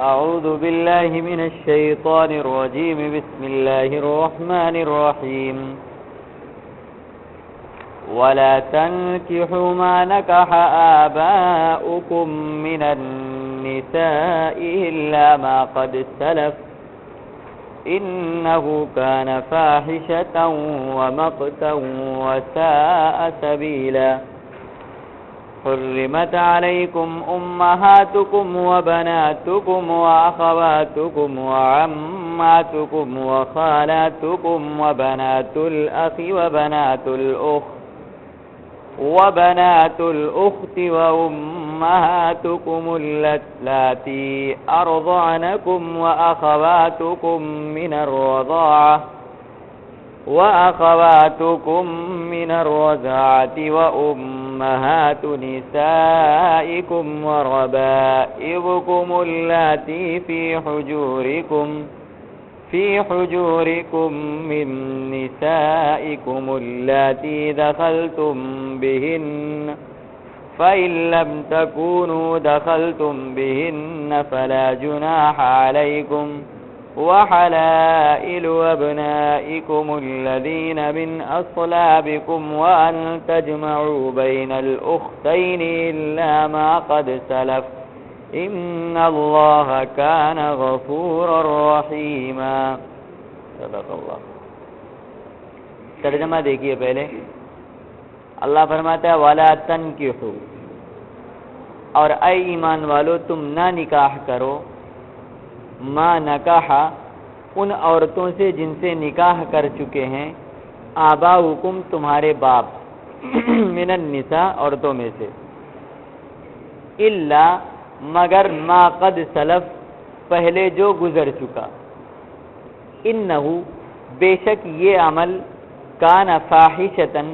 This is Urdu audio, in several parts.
أعوذ بالله من الشيطان الرجيم. بسم الله الرحمن الرحيم. ولا تنكحوا ما نكح آباؤكم من النساء إلا ما قد سلف إنه كان فاحشة ومقتا وساء سبيلا. حرمت عليكم أمهاتكم وبناتكم وأخواتكم وعماتكم وخالاتكم وبنات الأخ وبنات الأخت وأمهاتكم اللاتي أرضعنكم وأخواتكم من الرضاعة وأمهات نسائكم وربائبكم اللاتي في حجوركم من نسائكم اللاتي دخلتم بهن فإن لم تكونوا دخلتم بهن فلا جناح عليكم وحلائل أبنائكم الذين من أصلابكم وأن تجمعوا بين الأختين إلا ما قد سلف إن الله كان غفورا رحيما. صدق اللہ. ترجمہ دیکھیے پہلے. اللہ فرماتا ہے وَلَا تَنْكِحُوا، اور اے ایمان والو تم نہ نکاح کرو، ما نکاح ان عورتوں سے جن سے نکاح کر چکے ہیں، آباؤکم تمہارے باپ، من النساء عورتوں میں سے، الا مگر ما قد سلف پہلے جو گزر چکا، انہو بے شک یہ عمل کان فاحشتن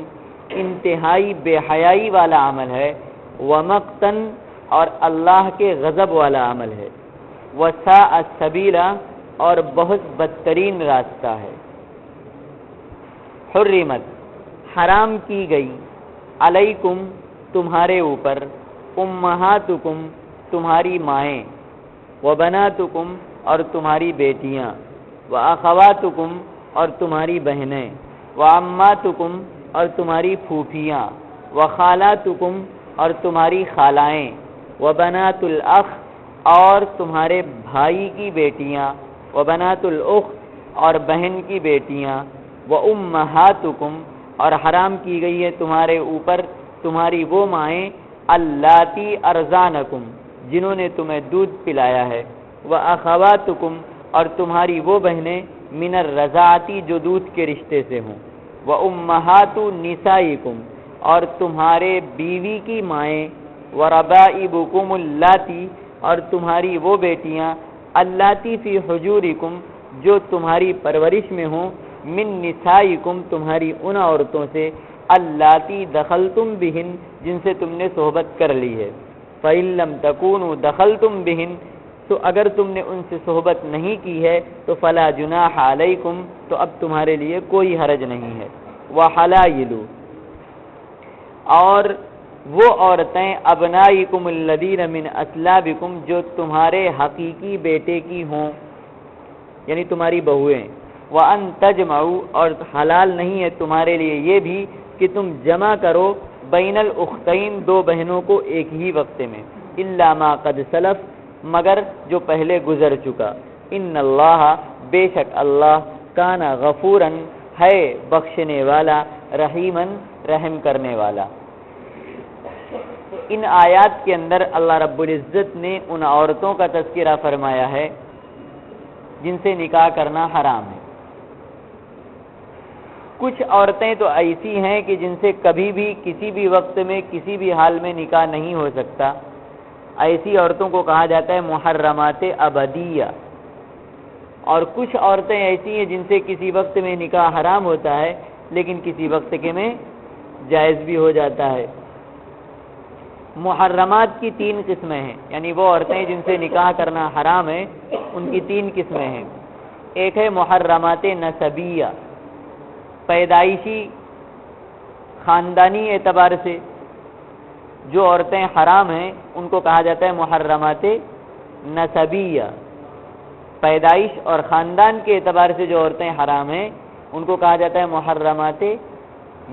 انتہائی بے حیائی والا عمل ہے، ومقتن اور اللہ کے غضب والا عمل ہے، وساء سبیلا اور بہت بدترین راستہ ہے. حرمت حرام کی گئی، علیکم تمہارے اوپر، امہاتکم تمہاری مائیں، وبناتکم اور تمہاری بیٹیاں، واخواتکم اور تمہاری بہنیں، وعماتکم اور تمہاری پھوپھیاں، وخالاتکم اور تمہاری خالائیں، وبنات الاخ اور تمہارے بھائی کی بیٹیاں، وبنات الاخت اور بہن کی بیٹیاں، وامہاتکم اور حرام کی گئی ہے تمہارے اوپر تمہاری وہ مائیں، اللاتی ارضعنکم جنہوں نے تمہیں دودھ پلایا ہے، واخواتکم اور تمہاری وہ بہنیں، من الرضاعتی جو دودھ کے رشتے سے ہوں، وامہات نسائکم اور تمہارے بیوی کی مائیں، وربائبکم اللاتی اور تمہاری وہ بیٹیاں، اللاتی فی حجورکم جو تمہاری پرورش میں ہوں، من نسائکم تمہاری ان عورتوں سے، اللاتی دخلتم بہن جن سے تم نے صحبت کر لی ہے، فإن لم تکونوا دخلتم بہن تو اگر تم نے ان سے صحبت نہیں کی ہے تو فلا جناح علیکم تو اب تمہارے لیے کوئی حرج نہیں ہے. وحلائل اور وہ عورتیں، ابنائکم الذین من اصلابکم جو تمہارے حقیقی بیٹے کی ہوں یعنی تمہاری بہویں، وان تجمعوا اور حلال نہیں ہے تمہارے لیے یہ بھی کہ تم جمع کرو بین الاختین دو بہنوں کو ایک ہی وقت میں، الا ما قد سلف مگر جو پہلے گزر چکا، ان اللہ بے شک اللہ کان غفورن ہے بخشنے والا، رحیمن رحم کرنے والا. ان آیات کے اندر اللہ رب العزت نے ان عورتوں کا تذکرہ فرمایا ہے جن سے نکاح کرنا حرام ہے. کچھ عورتیں تو ایسی ہیں کہ جن سے کبھی بھی کسی بھی وقت میں کسی بھی حال میں نکاح نہیں ہو سکتا، ایسی عورتوں کو کہا جاتا ہے محرمات ابدیہ. اور کچھ عورتیں ایسی ہیں جن سے کسی وقت میں نکاح حرام ہوتا ہے لیکن کسی وقت کے میں جائز بھی ہو جاتا ہے. محرمات کی 3 قسمیں ہیں، یعنی وہ عورتیں جن سے نکاح کرنا حرام ہے ان کی 3 قسمیں ہیں. ایک ہے محرمات نسبیہ، پیدائشی خاندانی اعتبار سے جو عورتیں حرام ہیں ان کو کہا جاتا ہے محرمات نسبیہ، پیدائش اور خاندان کے اعتبار سے جو عورتیں حرام ہیں ان کو کہا جاتا ہے محرمات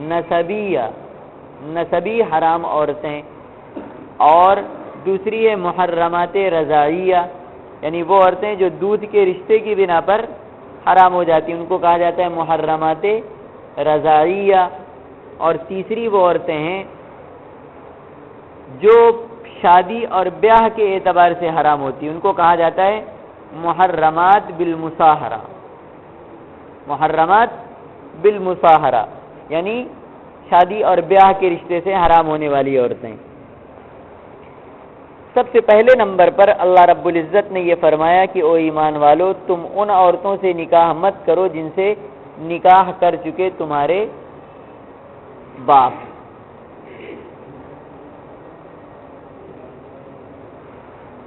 نسبیہ، نسبی حرام عورتیں. اور دوسری ہے محرمات رضاعیہ، یعنی وہ عورتیں جو دودھ کے رشتے کی بنا پر حرام ہو جاتی ہیں ان کو کہا جاتا ہے محرمات رضاعیہ. اور تیسری وہ عورتیں ہیں جو شادی اور بیاہ کے اعتبار سے حرام ہوتی ہیں ان کو کہا جاتا ہے محرمات بالمصاہرہ، محرمات بالمصاہرہ، یعنی شادی اور بیاہ کے رشتے سے حرام ہونے والی عورتیں. سب سے پہلے نمبر پر اللہ رب العزت نے یہ فرمایا کہ او ایمان والو، تم ان عورتوں سے نکاح مت کرو جن سے نکاح کر چکے تمہارے باپ.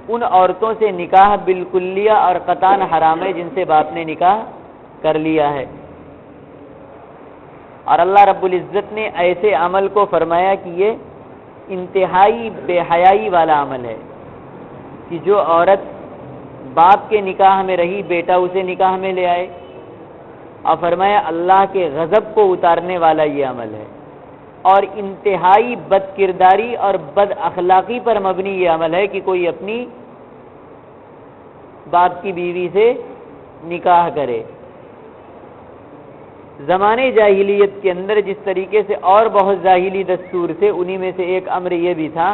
ان عورتوں سے نکاح بالکلیہ اور قطعاً حرام ہے جن سے باپ نے نکاح کر لیا ہے. اور اللہ رب العزت نے ایسے عمل کو فرمایا کہ یہ انتہائی بے حیائی والا عمل ہے کہ جو عورت باپ کے نکاح میں رہی بیٹا اسے نکاح میں لے آئے. اور فرمایا اللہ کے غضب کو اتارنے والا یہ عمل ہے، اور انتہائی بد کرداری اور بد اخلاقی پر مبنی یہ عمل ہے کہ کوئی اپنی باپ کی بیوی سے نکاح کرے. زمانے جاہلیت کے اندر جس طریقے سے اور بہت ظاہری دستور تھے انہی میں سے ایک امر یہ بھی تھا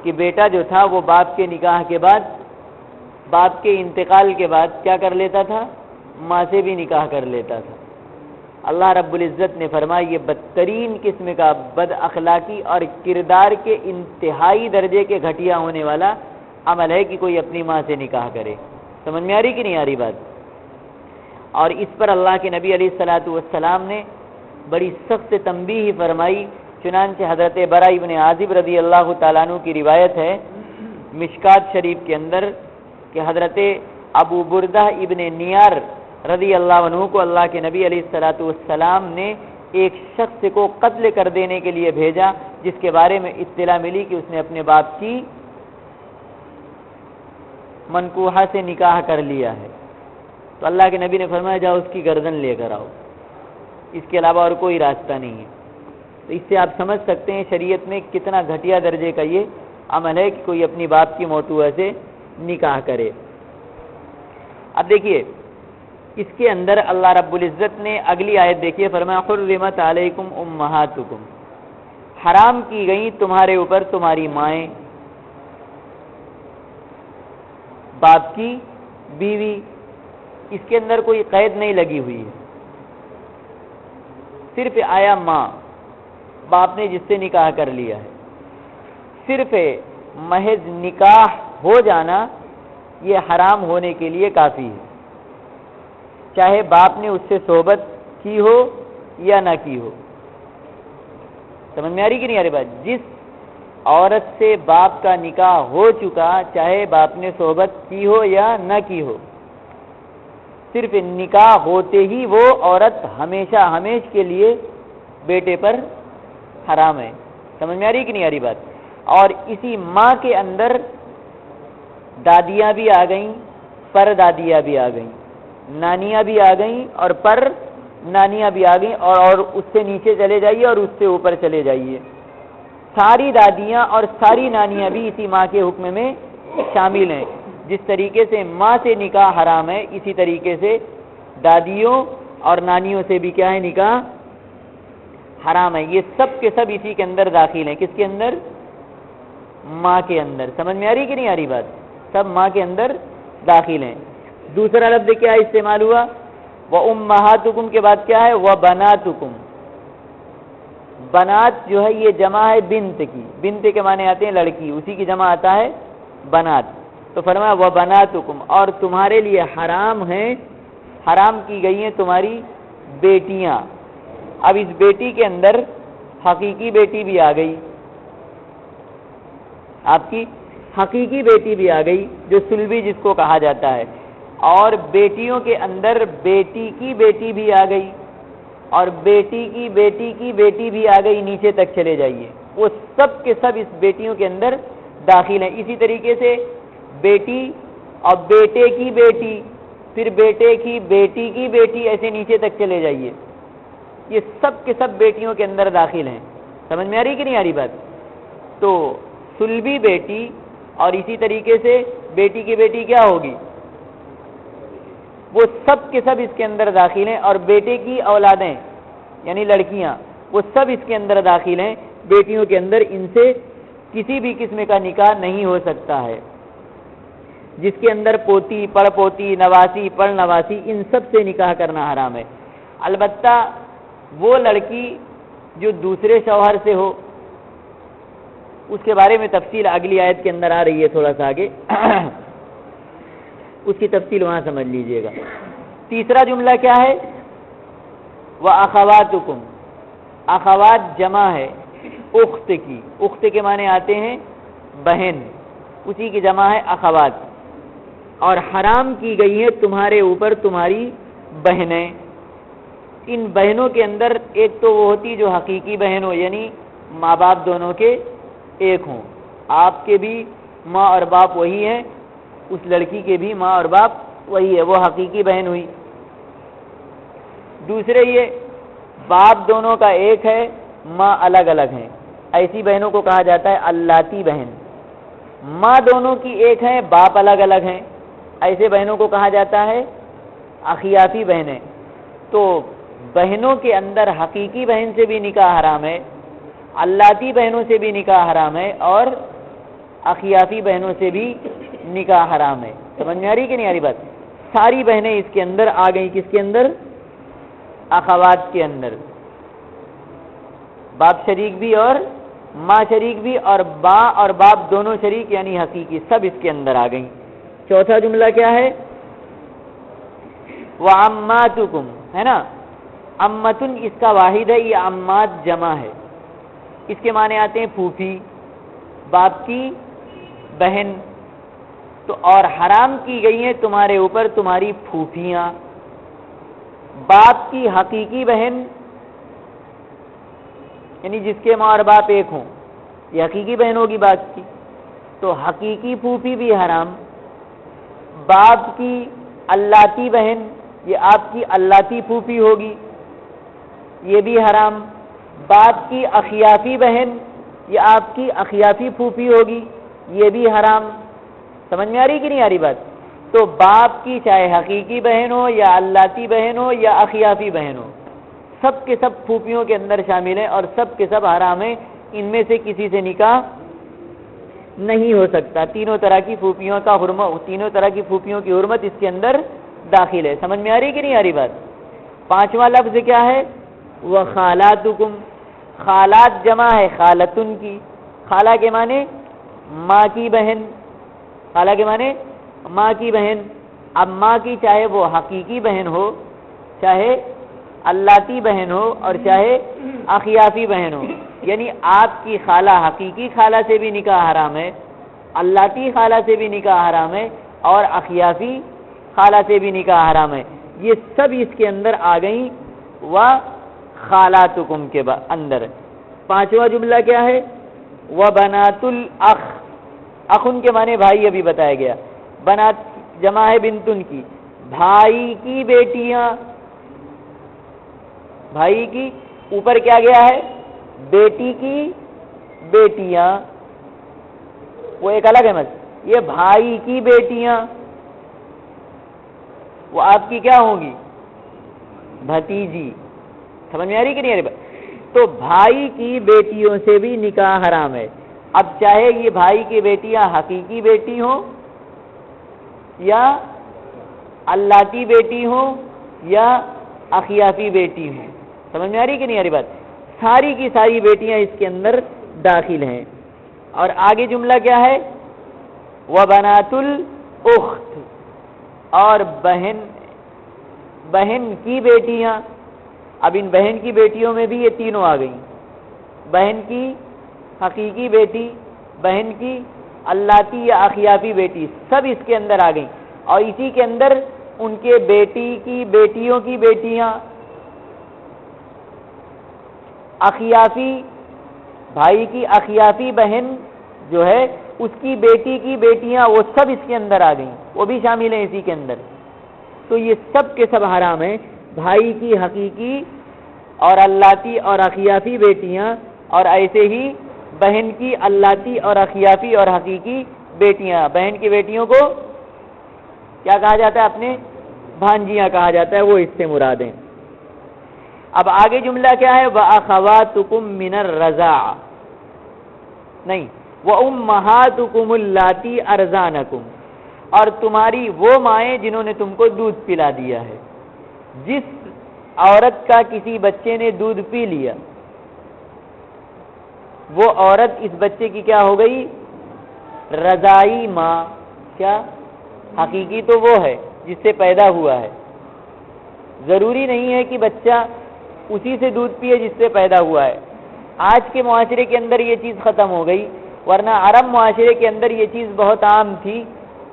کہ بیٹا جو تھا وہ باپ کے نکاح کے بعد، باپ کے انتقال کے بعد کیا کر لیتا تھا؟ ماں سے بھی نکاح کر لیتا تھا. اللہ رب العزت نے فرمایا یہ بدترین قسم کا بد اخلاقی اور کردار کے انتہائی درجے کے گھٹیا ہونے والا عمل ہے کہ کوئی اپنی ماں سے نکاح کرے. سمجھ میں آ رہی کہ نہیں آ رہی بات؟ اور اس پر اللہ کے نبی علیہ الصلوۃ والسلام نے بڑی سخت تنبیہ فرمائی. چنانچہ حضرت برا ابن عازب رضی اللہ تعالیٰ عنہ کی روایت ہے مشکات شریف کے اندر کہ حضرت ابو بردہ ابن نیار رضی اللہ عنہ کو اللہ کے نبی علیہ الصلوۃ والسلام نے ایک شخص کو قتل کر دینے کے لیے بھیجا جس کے بارے میں اطلاع ملی کہ اس نے اپنے باپ کی منکوحہ سے نکاح کر لیا ہے. تو اللہ کے نبی نے فرمایا جاؤ اس کی گردن لے کر آؤ، اس کے علاوہ اور کوئی راستہ نہیں ہے. تو اس سے آپ سمجھ سکتے ہیں شریعت میں کتنا گھٹیا درجے کا یہ عمل ہے کہ کوئی اپنی باپ کی موتوہ سے نکاح کرے. اب دیکھیے اس کے اندر اللہ رب العزت نے اگلی آیت دیکھیے فرمایا حرمت علیکم امہاتکم، حرام کی گئی تمہارے اوپر تمہاری مائیں، باپ کی بیوی. اس کے اندر کوئی قید نہیں لگی ہوئی ہے، صرف آیا ماں، باپ نے جس سے نکاح کر لیا ہے. صرف محض نکاح ہو جانا یہ حرام ہونے کے لیے کافی ہے، چاہے باپ نے اس سے صحبت کی ہو یا نہ کی ہو. سمجھ میں آ رہی کہ نہیں آ رہی بات؟ جس عورت سے باپ کا نکاح ہو چکا چاہے باپ نے صحبت کی ہو یا نہ کی ہو، صرف نکاح ہوتے ہی وہ عورت ہمیشہ ہمیش کے لیے بیٹے پر حرام ہے. سمجھ میں آ رہی کہ نہیں آ رہی بات؟ اور اسی ماں کے اندر دادیاں بھی آ گئیں، پر دادیاں بھی آ گئیں، نانیاں بھی آ گئیں اور پر نانیاں بھی آ گئیں، اور اس سے نیچے چلے جائیے اور اس سے اوپر چلے جائیے. ساری دادیاں اور ساری نانیاں بھی اسی ماں کے حکم میں شامل ہیں. جس طریقے سے ماں سے نکاح حرام ہے اسی طریقے سے دادیوں اور نانیوں سے بھی کیا ہے؟ نکاح حرام ہے. یہ سب کے سب اسی کے اندر داخل ہیں. کس کے اندر؟ ماں کے اندر. سمجھ میں آ رہی کہ نہیں آ رہی بات؟ سب ماں کے اندر داخل ہیں. دوسرا لفظ کیا استعمال ہوا؟ وَأُمَّهَاتُكُمْ کے بعد کیا ہے؟ وَبَنَاتُكُمْ. بنات جو ہے یہ جمع ہے بنت کی، بنت کے معنی آتے ہیں لڑکی، اسی کی جمع آتا ہے بنات. تو فرمایا وَبَنَاتُكُمْ، اور تمہارے لیے حرام ہیں، حرام کی گئی ہیں تمہاری بیٹیاں. اب اس بیٹی کے اندر حقیقی بیٹی بھی آ گئی، آپ کی حقیقی بیٹی بھی آ گئی جو سلبی جس کو کہا جاتا ہے، اور بیٹیوں کے اندر بیٹی کی بیٹی بھی آ گئی، اور بیٹی کی بیٹی کی بیٹی بھی آ گئی، نیچے تک چلے جائیے، وہ سب کے سب اس بیٹیوں کے اندر داخل ہیں. اسی طریقے سے بیٹی اور بیٹے کی بیٹی، پھر بیٹے کی بیٹی کی بیٹی، ایسے نیچے تک چلے جائیے، یہ سب کے سب بیٹیوں کے اندر داخل ہیں۔ سمجھ میں آ رہی کہ نہیں آ رہی بات؟ تو سلبی بیٹی اور اسی طریقے سے بیٹی کی بیٹی کیا ہوگی؟ وہ سب کے سب اس کے اندر داخل ہیں، اور بیٹے کی اولادیں یعنی لڑکیاں وہ سب اس کے اندر داخل ہیں۔ بیٹیوں کے اندر ان سے کسی بھی قسم کا نکاح نہیں ہو سکتا ہے۔ جس کے اندر پوتی، پڑ پوتی، نواسی، پڑ نواسی، ان سب سے نکاح کرنا حرام ہے۔ البتہ وہ لڑکی جو دوسرے شوہر سے ہو، اس کے بارے میں تفصیل اگلی آیت کے اندر آ رہی ہے، تھوڑا سا آگے اس کی تفصیل وہاں سمجھ لیجئے گا۔ تیسرا جملہ کیا ہے؟ وَأَخَوَاتُكُمْ، اخوات جمع ہے اخت کی، اخت کے معنی آتے ہیں بہن، اسی کی جمع ہے اخوات۔ اور حرام کی گئی ہیں تمہارے اوپر تمہاری بہنیں۔ ان بہنوں کے اندر ایک تو وہ ہوتی جو حقیقی بہن ہو، یعنی ماں باپ دونوں کے ایک ہوں، آپ کے بھی ماں اور باپ وہی ہیں، اس لڑکی کے بھی ماں اور باپ وہی ہے، وہ حقیقی بہن ہوئی۔ دوسرے یہ باپ دونوں کا ایک ہے، ماں الگ الگ ہیں، ایسی بہنوں کو کہا جاتا ہے اللاتی بہن۔ ماں دونوں کی ایک ہے، باپ الگ الگ ہیں، ایسے بہنوں کو کہا جاتا ہے اخیافی بہنیں۔ تو بہنوں کے اندر حقیقی بہن سے بھی نکاح حرام ہے، اللاتی بہنوں سے بھی نکاح حرام ہے، اور اخیافی بہنوں سے بھی نکاح حرام ہے۔ سمجھ میں آ رہی کہ نہیں آ رہی بات؟ ساری بہنیں اس کے اندر آ گئیں، کس کے اندر؟ اخوات کے اندر، باپ شریک بھی اور ماں شریک بھی، اور ماں اور باپ دونوں شریک یعنی حقیقی، سب اس کے اندر آ گئیں۔ چوتھا جملہ کیا ہے؟ وَعَمَّاتُكُمْ، ہے نا؟ امتن اس کا واحد ہے، یہ امات جمع ہے، اس کے معنی آتے ہیں پھوپھی، باپ کی بہن۔ تو اور حرام کی گئی ہیں تمہارے اوپر تمہاری پھوپھیاں، باپ کی حقیقی بہن یعنی جس کے ماں اور باپ ایک ہوں، یہ حقیقی بہن ہوگی باپ کی، تو حقیقی پھوپھی بھی حرام۔ باپ کی اللاتی بہن، یہ آپ کی اللاتی پھوپھی ہوگی، یہ بھی حرام۔ باپ کی اخیافی بہن، یہ آپ کی اخیافی پھوپھی ہوگی، یہ بھی حرام۔ سمجھ میں آ رہی کہ نہیں آ رہی بات؟ تو باپ کی چاہے حقیقی بہن ہو یا اللاتی بہن ہو یا اخیافی بہن ہو، سب کے سب پھوپھیوں کے اندر شامل ہیں، اور سب کے سب حرام ہیں، ان میں سے کسی سے نکاح نہیں ہو سکتا۔ تینوں طرح کی پھوپھیوں کا حرمت، تینوں طرح کی پھوپھیوں کی حرمت اس کے اندر داخل ہے۔ سمجھ میں آ رہی کہ نہیں آ رہی بات؟ پانچواں لفظ کیا ہے؟ وَخَالَاتُكُمْ، خالات جمع ہے خالتن کی، خالہ کے معنی ماں کی بہن، خالہ کے معنی ماں کی بہن۔ اب ماں کی چاہے وہ حقیقی بہن ہو، چاہے اللاتی بہن ہو، اور چاہے اخیافی بہن ہو، یعنی آپ کی خالہ حقیقی خالہ سے بھی نکاح حرام ہے، اللاتی خالہ سے بھی نکاح حرام ہے، اور اخیافی خالہ سے بھی نکاح حرام ہے۔ یہ سب اس کے اندر آ گئیں وَخَالَاتُكُمْ کے اندر۔ پانچواں جملہ کیا ہے؟ وَبَنَاتُ الْأَخ، اخن کے معنی بھائی ابھی بتایا گیا، بنات جمع ہے بنتن کی، بھائی کی بیٹیاں، بھائی کی اوپر کیا گیا ہے؟ بیٹی کی بیٹیاں، وہ ایک الگ ہے مت، یہ بھائی کی بیٹیاں وہ آپ کی کیا ہوں گی؟ بھتیجی۔ سمجھ میں آ رہی کہ نہیں آ رہی؟ تو بھائی کی بیٹیوں سے بھی نکاح حرام ہے۔ اب چاہے یہ بھائی کی بیٹیاں حقیقی بیٹی ہوں یا اللہ کی بیٹی ہوں یا اخیافی بیٹی ہوں، سمجھ میں آ رہی کہ نہیں آ رہی بات؟ ساری کی ساری بیٹیاں اس کے اندر داخل ہیں۔ اور آگے جملہ کیا ہے؟ وَبَنَاتُ الْأُخْتِ، اور بہن کی بیٹیاں۔ اب ان بہن کی بیٹیوں میں بھی یہ تینوں آ گئیں، بہن کی حقیقی بیٹی، بہن کی اللاتی یا اخیافی بیٹی، سب اس کے اندر آ گئیں، اور اسی کے اندر ان کے بیٹی کی بیٹیوں کی بیٹیاں، اخیافی بھائی کی اخیافی بہن جو ہے اس کی بیٹی کی بیٹیاں وہ سب اس کے اندر آ گئیں، وہ بھی شامل ہیں اسی کے اندر. تو یہ سب کے سب حرام ہیں. بھائی کی حقیقی اور اللاتی اور اخیافی بیٹیاں، اور ایسے ہی بہن کی اللاتی اور اخیافی اور حقیقی بیٹیاں. بہن کی بیٹیوں کو کیا کہا جاتا ہے؟ اپنے بھانجیاں کہا جاتا ہے، وہ اس سے مراد ہیں. اب آگے جملہ کیا ہے؟ وَأَخَوَاتُكُم مِّنَ الرَّضَاعَةِ، نہیں، وَأُمَّهَاتُكُمُ اللَّاتِي أَرْضَعْنَكُمْ، اور تمہاری وہ مائیں جنہوں نے تم کو دودھ پلا دیا ہے. جس عورت کا کسی بچے نے دودھ پی لیا، وہ عورت اس بچے کی کیا ہو گئی؟ رضائی ماں. کیا؟ حقیقی تو وہ ہے جس سے پیدا ہوا ہے، ضروری نہیں ہے کہ بچہ اسی سے دودھ پیے جس سے پیدا ہوا ہے. آج کے معاشرے کے اندر یہ چیز ختم ہو گئی، ورنہ عرب معاشرے کے اندر یہ چیز بہت عام تھی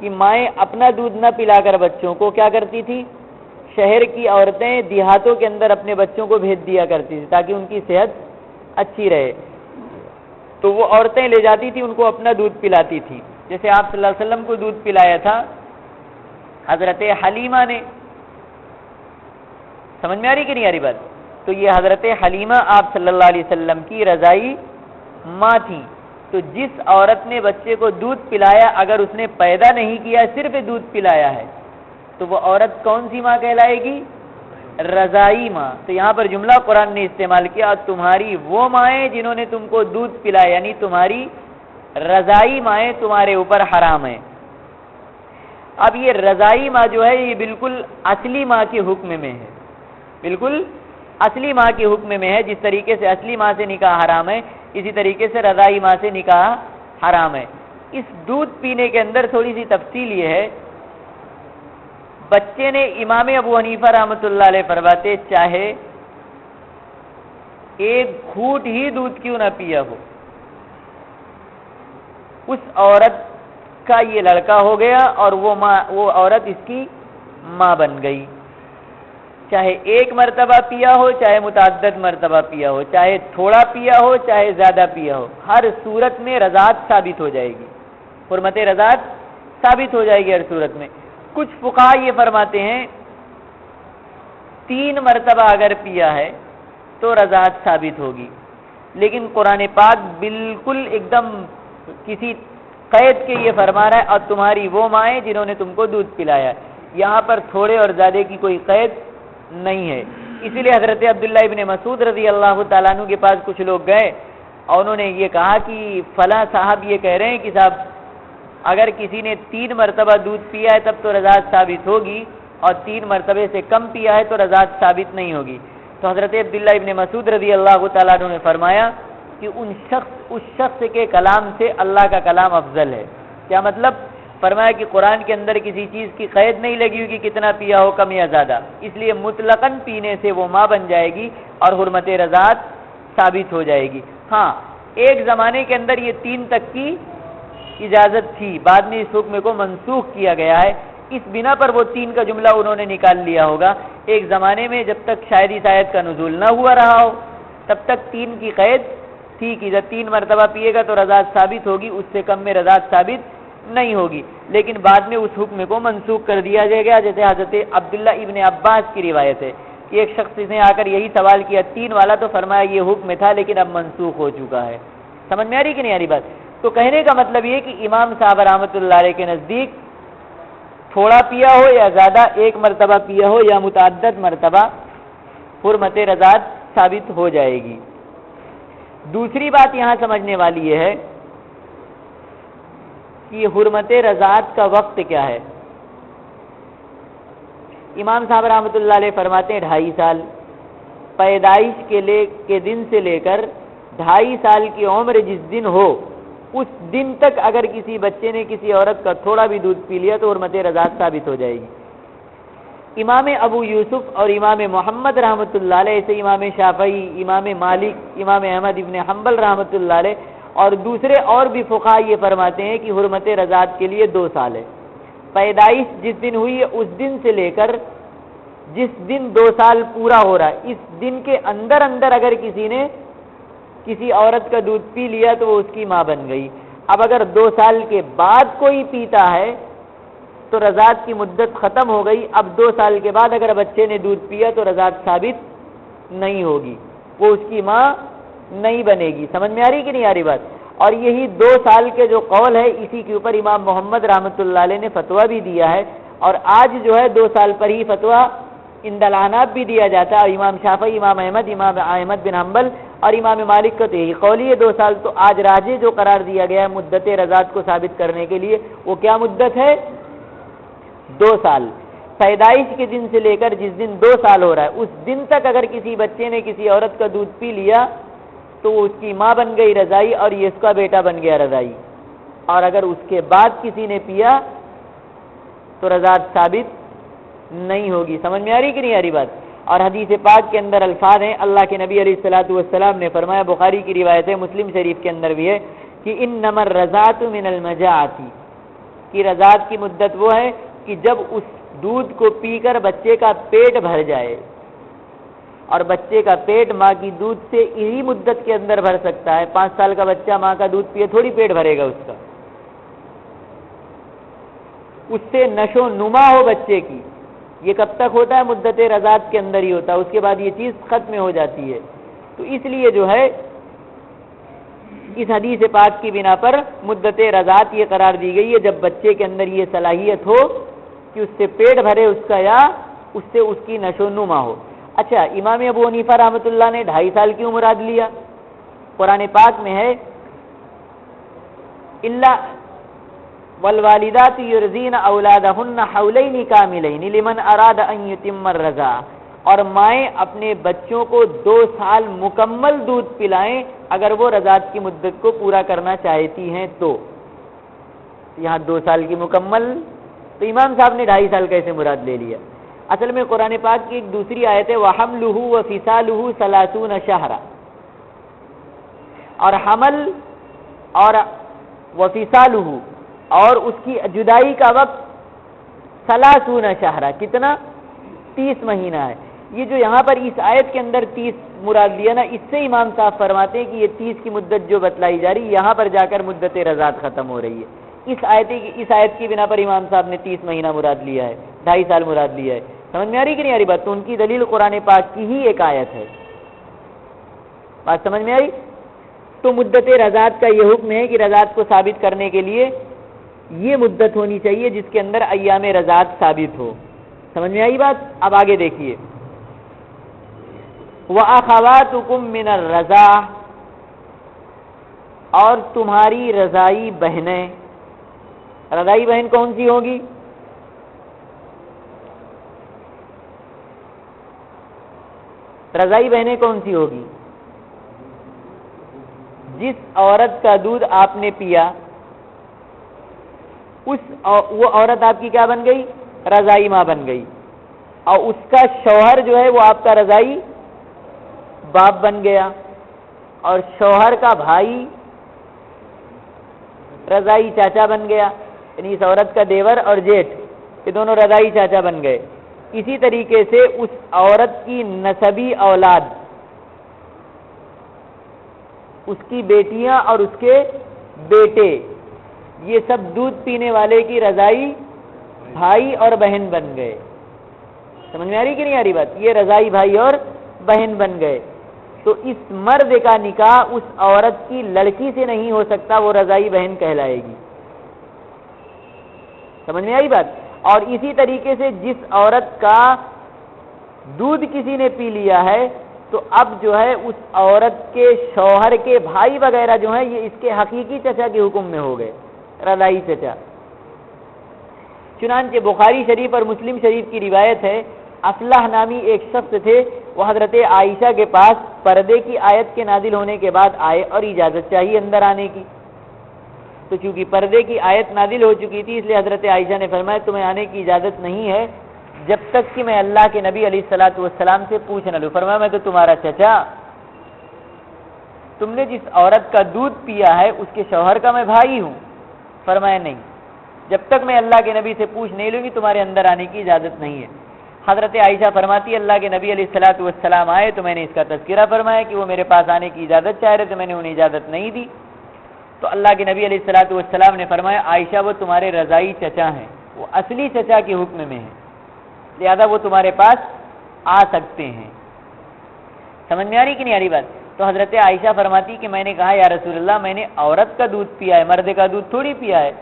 کہ مائیں اپنا دودھ نہ پلا کر بچوں کو کیا کرتی تھی؟ شہر کی عورتیں دیہاتوں کے اندر اپنے بچوں کو بھیج دیا کرتی تھی تاکہ ان کی صحت اچھی رہے. تو وہ عورتیں لے جاتی تھی، ان کو اپنا دودھ پلاتی تھی. جیسے آپ صلی اللہ علیہ وسلم کو دودھ پلایا تھا حضرت حلیمہ نے. سمجھ میں آ رہی کہ نہیں آ رہی بات؟ تو یہ حضرت حلیمہ آپ صلی اللہ علیہ وسلم کی رضائی ماں تھی. تو جس عورت نے بچے کو دودھ پلایا، اگر اس نے پیدا نہیں کیا، صرف دودھ پلایا ہے، تو وہ عورت کون سی ماں کہلائے گی؟ رضائی ماں. تو یہاں پر جملہ قرآن نے استعمال کیا، تمہاری وہ مائیں جنہوں نے تم کو دودھ پلایا، یعنی تمہاری رضائی مائیں تمہارے اوپر حرام ہیں. اب یہ رضائی ماں جو ہے یہ بالکل اصلی ماں کے حکم میں ہے، بالکل اصلی ماں کے حکم میں ہے. جس طریقے سے اصلی ماں سے نکاح حرام ہے، اسی طریقے سے رضائی ماں سے نکاح حرام ہے. اس دودھ پینے کے اندر تھوڑی سی تفصیل یہ ہے، بچے نے امام ابو حنیفہ رحمۃ اللہ علیہ فرماتے چاہے ایک گھونٹ ہی دودھ کیوں نہ پیا ہو، اس عورت کا یہ لڑکا ہو گیا اور وہ عورت اس کی ماں بن گئی. چاہے ایک مرتبہ پیا ہو، چاہے متعدد مرتبہ پیا ہو، چاہے تھوڑا پیا ہو، چاہے زیادہ پیا ہو، ہر صورت میں رضاعت ثابت ہو جائے گی، حرمت رضاعت ثابت ہو جائے گی ہر صورت میں. کچھ فقہا یہ فرماتے ہیں 3 مرتبہ اگر پیا ہے تو رضاعت ثابت ہوگی، لیکن قرآن پاک بالکل ایک دم کسی قید کے یہ فرما رہا ہے، اور تمہاری وہ مائیں جنہوں نے تم کو دودھ پلایا. یہاں پر تھوڑے اور زیادہ کی کوئی قید نہیں ہے. اسی لیے حضرت عبداللہ ابن مسعود رضی اللہ تعالیٰ عنہ کے پاس کچھ لوگ گئے اور انہوں نے یہ کہا کہ فلاں صاحب یہ کہہ رہے ہیں کہ صاحب اگر کسی نے 3 مرتبہ دودھ پیا ہے تب تو رضاعت ثابت ہوگی، اور 3 مرتبے سے کم پیا ہے تو رضاعت ثابت نہیں ہوگی. تو حضرت عبداللہ ابن مسعود رضی اللہ تعالیٰ عنہ نے فرمایا کہ اس شخص کے کلام سے اللہ کا کلام افضل ہے. کیا مطلب؟ فرمایا کہ قرآن کے اندر کسی چیز کی قید نہیں لگی ہوئی کہ کتنا پیا ہو، کم یا زیادہ، اس لیے مطلقاً پینے سے وہ ماں بن جائے گی اور حرمت رضاعت ثابت ہو جائے گی. ہاں، ایک زمانے کے اندر یہ 3 تک کی اجازت تھی، بعد میں اس حکم کو منسوخ کیا گیا ہے. اس بنا پر وہ 3 کا جملہ انہوں نے نکال لیا ہوگا. ایک زمانے میں جب تک شاید اس آیت کا نزول نہ ہوا رہا ہو تب تک 3 کی قید تھی کہ جب 3 مرتبہ پیے گا تو رضاعت ثابت ہوگی، اس سے کم میں رضاعت ثابت نہیں ہوگی. لیکن بعد میں اس حکم کو منسوخ کر دیا جائے گا، جیسے حضرت عبداللہ ابن عباس کی روایت ہے کہ ایک شخص نے آ کر یہی سوال کیا 3 والا، تو فرمایا یہ حکم تھا لیکن اب منسوخ ہو چکا ہے. سمجھ میں آ رہی کہ نہیں آ رہی بات؟ تو کہنے کا مطلب یہ کہ امام صاحب رحمۃ اللہ علیہ کے نزدیک تھوڑا پیا ہو یا زیادہ، 1 مرتبہ پیا ہو یا متعدد مرتبہ، حرمت رضاعت ثابت ہو جائے گی. دوسری بات یہاں سمجھنے والی یہ ہے کہ حرمت رضاعت کا وقت کیا ہے. امام صاحب رحمۃ اللہ علیہ فرماتے ہیں 2.5 سال، پیدائش کے دن سے لے کر 2.5 سال کی عمر جس دن ہو اس دن تک اگر کسی بچے نے کسی عورت کا تھوڑا بھی دودھ پی لیا تو حرمت رضاعت ثابت ہو جائے گی. امام ابو یوسف اور امام محمد رحمۃ اللہ علیہ، ایسے امام شافعی، امام مالک، امام احمد ابن حنبل رحمۃ اللہ علیہ اور دوسرے اور بھی فقہا یہ فرماتے ہیں کہ حرمت رضاعت کے لیے 2 سال ہے. پیدائش جس دن ہوئی ہے اس دن سے لے کر جس دن 2 سال پورا ہو رہا ہے، اس دن کے اندر اگر کسی نے کسی عورت کا دودھ پی لیا تو وہ اس کی ماں بن گئی. اب اگر 2 سال کے بعد کوئی پیتا ہے تو رضاعت کی مدت ختم ہو گئی. اب 2 سال کے بعد اگر بچے نے دودھ پیا تو رضاعت ثابت نہیں ہوگی, وہ اس کی ماں نہیں بنے گی. سمجھ میں آ رہی کہ نہیں آ رہی بات؟ اور یہی 2 سال کے جو قول ہے اسی کے اوپر امام محمد رحمۃ اللہ علیہ نے فتویٰ بھی دیا ہے, اور آج جو ہے 2 سال پر ہی فتویٰ اندلانات بھی دیا جاتا ہے. اور امام شافعی, امام احمد بن حنبل اور امام مالک کا تو یہی قول ہے 2 سال. تو آج راجح جو قرار دیا گیا ہے مدت رضاعت کو ثابت کرنے کے لیے, وہ کیا مدت ہے؟ 2 سال. پیدائش کے دن سے لے کر جس دن 2 سال ہو رہا ہے اس دن تک اگر کسی بچے نے کسی عورت کا دودھ پی لیا تو وہ اس کی ماں بن گئی رضائی, اور یہ اس کا بیٹا بن گیا رضائی. اور اگر اس کے بعد کسی نے پیا تو رضاعت ثابت نہیں ہوگی. سمجھ میں آ رہی کہ نہیں آ رہی بات؟ اور حدیث پاک کے اندر الفاظ ہیں, اللہ کے نبی علیہ الصلوۃ والسلام نے فرمایا, بخاری کی روایت ہے, مسلم شریف کے اندر بھی ہے, کہ انما الرضاعۃ من المجاعۃ, کہ رضاعت کی مدت وہ ہے کہ جب اس دودھ کو پی کر بچے کا پیٹ بھر جائے. اور بچے کا پیٹ ماں کی دودھ سے اسی مدت کے اندر بھر سکتا ہے. 5 سال کا بچہ ماں کا دودھ پیے تھوڑی پیٹ بھرے گا اس کا. اس سے نشو نما ہو بچے کی, یہ کب تک ہوتا ہے؟ مدت رضاعت کے اندر ہی ہوتا ہے, اس کے بعد یہ چیز ختم ہو جاتی ہے. تو اس لیے جو ہے اس حدیث پاک کی بنا پر مدت رضاعت یہ قرار دی گئی ہے جب بچے کے اندر یہ صلاحیت ہو کہ اس سے پیٹ بھرے اس کا, یا اس سے اس کی نشو نما ہو. اچھا, امام ابو حنیفہ رحمۃ اللہ نے 2.5 سال کیوں مراد لیا؟ قرآن پاک میں ہے الا والوالدات یرضین اولادہن حولین کاملین لمن اراد ان یتم الرضاعہ, اور مائیں اپنے بچوں کو 2 سال مکمل دودھ پلائیں اگر وہ رضاعت کی مدت کو پورا کرنا چاہتی ہیں تو. یہاں 2 سال کی مکمل, تو امام صاحب نے 2.5 سال کیسے مراد لے لیا؟ اصل میں قرآن پاک کی ایک دوسری آیت ہے, وَحَمْلُهُ وَفِصَالُهُ 30 شَهْرًا, اور حمل اور وفصالہ اور اس کی جدائی کا وقت 30 شہرہ, کتنا؟ 30 مہینہ ہے. یہ جو یہاں پر اس آیت کے اندر 30 مراد لیا نا, اس سے امام صاحب فرماتے ہیں کہ یہ 30 کی مدت جو بتلائی جا رہی, یہاں پر جا کر مدت رضاعت ختم ہو رہی ہے. اس آیت کی بنا پر امام صاحب نے 30 مہینہ مراد لیا ہے, 2.5 سال مراد لیا ہے. سمجھ میں آ رہی کہ نہیں آ رہی بات؟ تو ان کی دلیل قرآن پاک کی ہی ایک آیت ہے. بات سمجھ میں آئی؟ تو مدت رضاعت کا یہ حکم ہے کہ رضاعت کو ثابت کرنے کے لیے یہ مدت ہونی چاہیے جس کے اندر ایام رضاعت ثابت ہو. سمجھ میں آئی بات؟ اب آگے دیکھیے, وَأَخَوَاتُكُم مِّنَ الرَّضَاعَةِ, اور تمہاری رضائی بہنیں. رضائی بہن کون سی ہوگی؟ رضائی بہنیں کون سی ہوگی؟ جس عورت کا دودھ آپ نے پیا وہ عورت آپ کی کیا بن گئی؟ رضائی ماں بن گئی. اور اس کا شوہر جو ہے وہ آپ کا رضائی باپ بن گیا, اور شوہر کا بھائی رضائی چاچا بن گیا. یعنی اس عورت کا دیور اور جیٹھ یہ دونوں رضائی چاچا بن گئے. اسی طریقے سے اس عورت کی نسبی اولاد, اس کی بیٹیاں اور اس کے بیٹے, یہ سب دودھ پینے والے کی رضائی بھائی اور بہن بن گئے. سمجھ میں آ رہی کہ نہیں آ رہی بات؟ یہ رضائی بھائی اور بہن بن گئے. تو اس مرد کا نکاح اس عورت کی لڑکی سے نہیں ہو سکتا, وہ رضائی بہن کہلائے گی. سمجھ میں آئی بات؟ اور اسی طریقے سے جس عورت کا دودھ کسی نے پی لیا ہے تو اب جو ہے اس عورت کے شوہر کے بھائی وغیرہ جو ہیں یہ اس کے حقیقی چچا کے حکم میں ہو گئے, رضائی چچا. چنانچہ بخاری شریف اور مسلم شریف کی روایت ہے, افلاح نامی ایک شخص تھے, وہ حضرت عائشہ کے پاس پردے کی آیت کے نازل ہونے کے بعد آئے اور اجازت چاہیے اندر آنے کی. تو چونکہ پردے کی آیت نازل ہو چکی تھی اس لیے حضرت عائشہ نے فرمایا تمہیں آنے کی اجازت نہیں ہے جب تک کہ میں اللہ کے نبی علیہ الصلوۃ والسلام سے پوچھ نہ لوں. فرمایا میں تو تمہارا چچا, تم نے جس عورت کا دودھ پیا ہے اس کے شوہر کا میں بھائی ہوں. فرمایا نہیں, جب تک میں اللہ کے نبی سے پوچھ نہیں لوں گی تمہارے اندر آنے کی اجازت نہیں ہے. حضرت عائشہ فرماتی اللہ کے نبی علیہ الصلوۃ والسلام آئے تو میں نے اس کا تذکرہ فرمایا کہ وہ میرے پاس آنے کی اجازت چاہ رہے تھے, میں نے انہیں اجازت نہیں دی. تو اللہ کے نبی علیہ الصلوۃ والسلام نے فرمایا عائشہ وہ تمہارے رضائی چچا ہیں، وہ اصلی چچا کے حکم میں ہیں، لہذا وہ تمہارے پاس آ سکتے ہیں۔ سمجھ میں آ رہی کہ نہیں آ رہی بات؟ تو حضرت عائشہ فرماتی کہ میں نے کہا یا رسول اللہ میں نے عورت کا دودھ پیا ہے، مرد کا دودھ تھوڑی پیا ہے،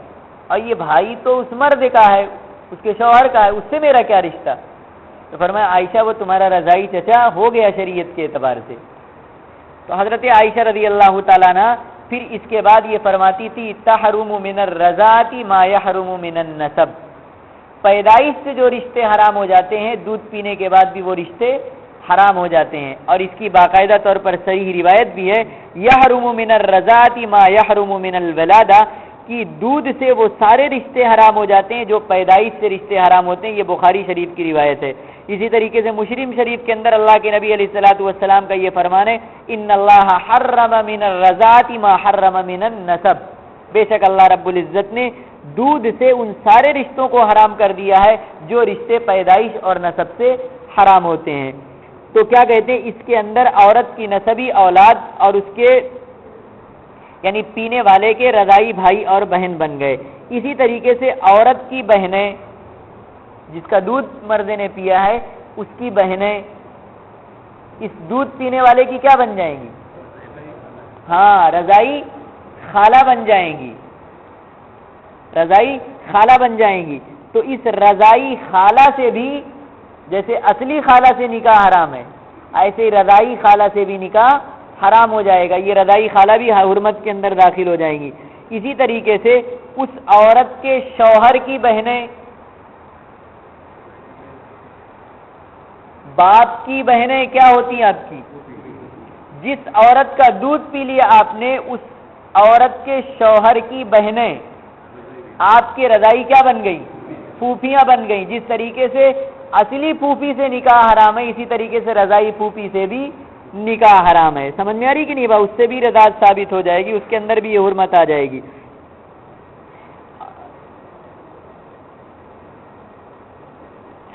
اور یہ بھائی تو اس مرد کا ہے، اس کے شوہر کا ہے، اس سے میرا کیا رشتہ؟ تو فرمایا عائشہ وہ تمہارا رضائی چچا ہو گیا شریعت کے اعتبار سے۔ تو حضرت عائشہ رضی اللہ تعالیٰ عنہ پھر اس کے بعد یہ فرماتی تھی تحرم من الرضاعۃ ما یحرم من النسب، پیدائش سے جو رشتے حرام ہو جاتے ہیں دودھ پینے کے بعد بھی وہ رشتے حرام ہو جاتے ہیں، اور اس کی باقاعدہ طور پر صحیح روایت بھی ہے یحرم من الرضاعۃ ما یحرم من الولادہ، کہ دودھ سے وہ سارے رشتے حرام ہو جاتے ہیں جو پیدائش سے رشتے حرام ہوتے ہیں، یہ بخاری شریف کی روایت ہے۔ اسی طریقے سے مسلم شریف کے اندر اللہ کے نبی علیہ الصلوۃ والسلام کا یہ فرمان ہے ان اللہ حرم من الرضاعۃ ما حرم من النسب، بے شک اللہ رب العزت نے دودھ سے ان سارے رشتوں کو حرام کر دیا ہے جو رشتے پیدائش اور نسب سے حرام ہوتے ہیں۔ تو کیا کہتے ہیں اس کے اندر عورت کی نسبی اولاد اور اس کے یعنی پینے والے کے رضائی بھائی اور بہن بن گئے۔ اسی طریقے سے عورت کی بہنیں، جس کا دودھ مرد نے پیا ہے اس کی بہنیں اس دودھ پینے والے کی کیا بن جائیں گی؟ ہاں رضائی خالہ بن جائیں گی، رضائی خالہ بن جائیں گی۔ تو اس رضائی خالہ سے بھی جیسے اصلی خالہ سے نکاح حرام ہے، ایسے ہی رضائی خالہ سے بھی نکاح حرام ہو جائے گا، یہ رضائی خالہ بھی حرمت کے اندر داخل ہو جائیں گی۔ اسی طریقے سے اس عورت کے شوہر کی بہنیں، باپ کی بہنیں کیا ہوتی ہیں آپ کی؟ جس عورت کا دودھ پی لیا آپ نے اس عورت کے شوہر کی بہنیں آپ کے رضائی کیا بن گئی؟ پھوپھیاں بن گئیں۔ جس طریقے سے اصلی پھوپھی سے نکاح حرام ہے اسی طریقے سے رضائی پھوپھی سے بھی نکاح حرام ہے۔ سمجھ میں آ رہی کہ نہیں؟ اس سے بھی رضاعت ثابت ہو جائے گی، اس کے اندر بھی یہ حرمت آ جائے گی۔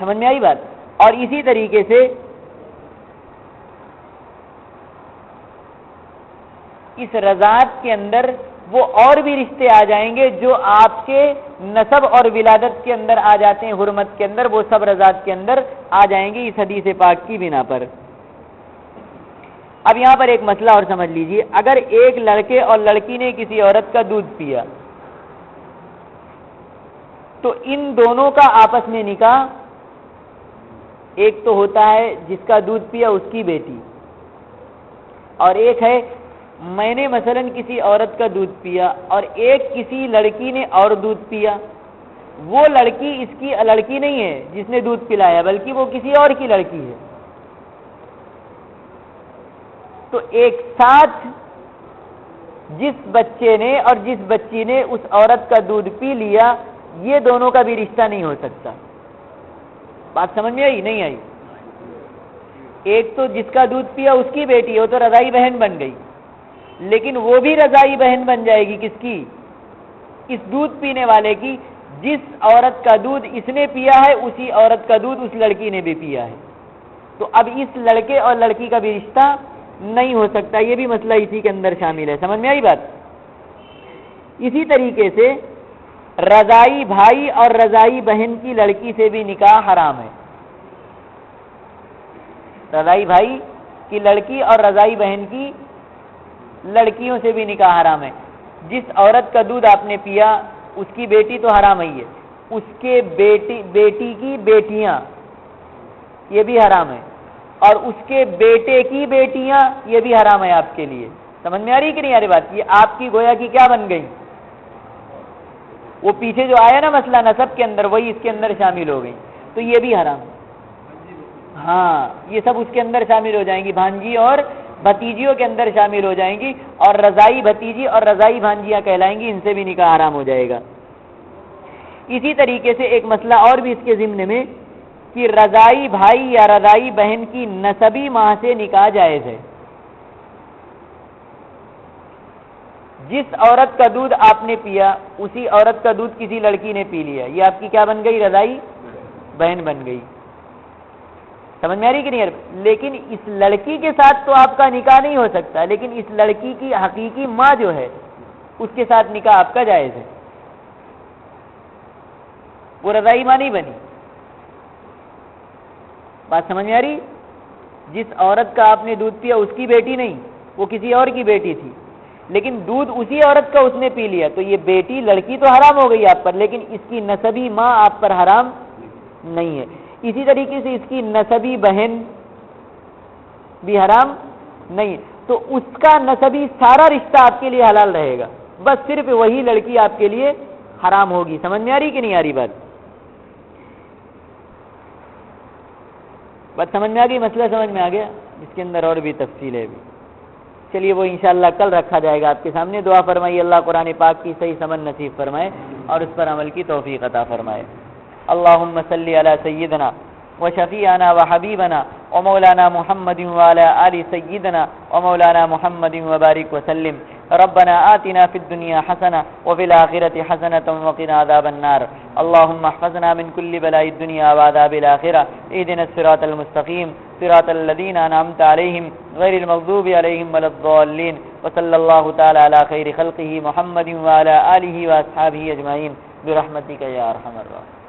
سمجھ میں آئی بات؟ اور اسی طریقے سے اس رضاعت کے اندر وہ اور بھی رشتے آ جائیں گے جو آپ کے نسب اور ولادت کے اندر آ جاتے ہیں، حرمت کے اندر، وہ سب رضاعت کے اندر آ جائیں گے اس حدیث پاک کی بنا پر۔ اب یہاں پر ایک مسئلہ اور سمجھ لیجئے، اگر ایک لڑکے اور لڑکی نے کسی عورت کا دودھ پیا تو ان دونوں کا آپس میں نکاح، ایک تو ہوتا ہے جس کا دودھ پیا اس کی بیٹی، اور ایک ہے میں نے مثلا کسی عورت کا دودھ پیا اور ایک کسی لڑکی نے اور دودھ پیا، وہ لڑکی اس کی لڑکی نہیں ہے جس نے دودھ پلایا بلکہ وہ کسی اور کی لڑکی ہے، تو ایک ساتھ جس بچے نے اور جس بچی نے اس عورت کا دودھ پی لیا یہ دونوں کا بھی رشتہ نہیں ہو سکتا۔ بات سمجھ میں آئی نہیں آئی؟ ایک تو جس کا دودھ پیا اس کی بیٹی ہو تو رضائی بہن بن گئی، لیکن وہ بھی رضائی بہن بن جائے گی کس کی؟ اس دودھ پینے والے کی، جس عورت کا دودھ اس نے پیا ہے اسی عورت کا دودھ اس لڑکی نے بھی پیا ہے، تو اب اس لڑکے اور لڑکی کا بھی رشتہ نہیں ہو سکتا، یہ بھی مسئلہ اسی کے اندر شامل ہے۔ سمجھ میں آئی بات؟ اسی طریقے سے رضائی بھائی اور رضائی بہن کی لڑکی سے بھی نکاح حرام ہے، رضائی بھائی کی لڑکی اور رضائی بہن کی لڑکیوں سے بھی نکاح حرام ہے۔ جس عورت کا دودھ آپ نے پیا اس کی بیٹی تو حرام ہی ہے، اس کے بیٹی کی بیٹیاں یہ بھی حرام ہے، اور اس کے بیٹے کی بیٹیاں یہ بھی حرام ہے آپ کے لیے۔ سمجھ میں آ رہی کہ نہیں آ رہی بات؟ یہ آپ کی گویا کی کیا بن گئی؟ وہ پیچھے جو آیا نا مسئلہ نسب کے اندر وہی اس کے اندر شامل ہو گئی، تو یہ بھی حرام ہے۔ ہاں یہ سب اس کے اندر شامل ہو جائیں گی، بھانجی اور بھتیجیوں کے اندر شامل ہو جائیں گی، اور رضائی بھتیجی اور رضائی بھانجیاں کہلائیں گی، ان سے بھی نکاح حرام ہو جائے گا۔ اسی طریقے سے ایک مسئلہ اور بھی اس کے ضمن میں کہ رضائی بھائی یا رضائی بہن کی نسبی ماں سے نکاح جائز ہے۔ جس عورت کا دودھ آپ نے پیا اسی عورت کا دودھ کسی لڑکی نے پی لیا، یہ آپ کی کیا بن گئی؟ رضائی بہن بن گئی۔ سمجھ میں آ رہی کہ نہیں؟ لیکن اس لڑکی کے ساتھ تو آپ کا نکاح نہیں ہو سکتا، لیکن اس لڑکی کی حقیقی ماں جو ہے اس کے ساتھ نکاح آپ کا جائز ہے، وہ رضائی ماں نہیں بنی۔ بات سمجھ میں آ رہی؟ جس عورت کا آپ نے دودھ پیا اس کی بیٹی نہیں، وہ کسی اور کی بیٹی تھی، لیکن دودھ اسی عورت کا اس نے پی لیا، تو یہ بیٹی لڑکی تو حرام ہو گئی آپ پر، لیکن اس کی نسبی ماں آپ پر حرام نہیں ہے۔ اسی طریقے سے اس کی نسبی بہن بھی حرام نہیں ہے، تو اس کا نسبی سارا رشتہ آپ کے لیے حلال رہے گا، بس صرف وہی لڑکی آپ کے لیے حرام ہوگی۔ سمجھ میں آ رہی کہ نہیں آ رہی بات؟ بات سمجھ میں آ گئی؟ مسئلہ سمجھ میں آ گیا؟ اس کے اندر اور بھی تفصیل ہے بھی، چلیے وہ انشاءاللہ کل رکھا جائے گا آپ کے سامنے۔ دعا فرمائیے اللہ قرآن پاک کی صحیح سمجھ نصیب فرمائے اور اس پر عمل کی توفیق عطا فرمائے۔ اللہم صلی علی سیدنا وشفیعنا وحبیبنا ومولانا محمد وعلی آل سیدنا ومولانا محمد وبارک وسلم۔ ربنا آتنا فی الدنیا حسنہ وفی الآخرۃ حسنۃ وقنا عذاب النار۔ اللہم احفظنا من کل بلاء الدنیا وعذاب الآخرہ۔ اہدنا الصراط المستقیم صراط الذین انعمت علیہم غیر المغضوب علیہم ولا الضالین۔ وصلی اللہ تعالی علی خیر خلقہ محمد وعلی آلہ واصحابہ اجمعین برحمتک یا ارحم الراحمین۔